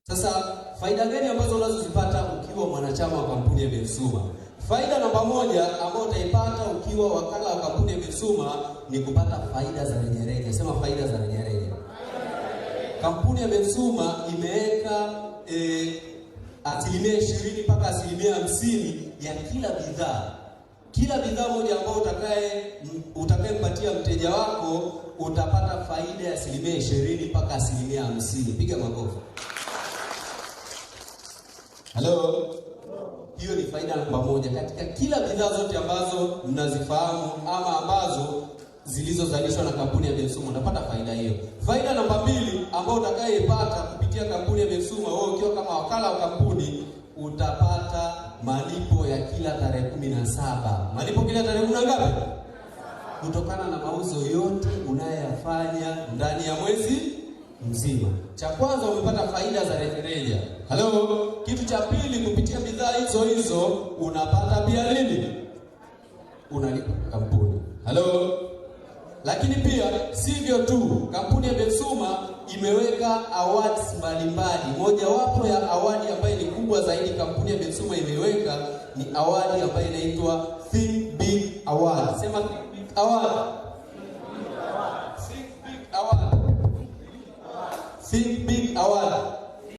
Sasa faida gani ambazo unazozipata ukiwa mwanachama wa kampuni ya Bensuma? Faida namba moja ambayo utaipata ukiwa wakala wa kampuni ya Bensuma ni kupata faida za rejareja. Sema faida za rejareja. Kampuni ya Bensuma imeweka asilimia 20 mpaka asilimia 50 ya kila bidhaa. Kila bidhaa moja ambayo utakayempatia mteja wako utapata faida ya asilimia 20 mpaka asilimia 50. Piga makofi. Hello. Hiyo ni faida namba moja katika kila bidhaa zote ambazo mnazifahamu ama ambazo zilizozalishwa na kampuni ya Bensuma, unapata faida hiyo. Faida namba 2 ambayo utakayepata kupitia kampuni ya Bensuma, wewe ukiwa kama wakala wa kampuni, utapata malipo ya kila tarehe 17. Malipo kila tarehe ngapi? Kutokana na mauzo yote unayoyafanya ndani ya mwezi mzima. Cha kwanza umepata faida za rejareja. Hello. Kitu cha pili, kupitia bidhaa hizo unapata pia nini? Unalipa kampuni. Hello. Lakini pia sivyo tu, kampuni ya Bensuma imeweka awards mbalimbali. Moja wapo ya awadi ambayo ni kubwa zaidi kampuni ya Bensuma imeweka ni awadi ambayo inaitwa Think Big Award. Sema Think Big Award.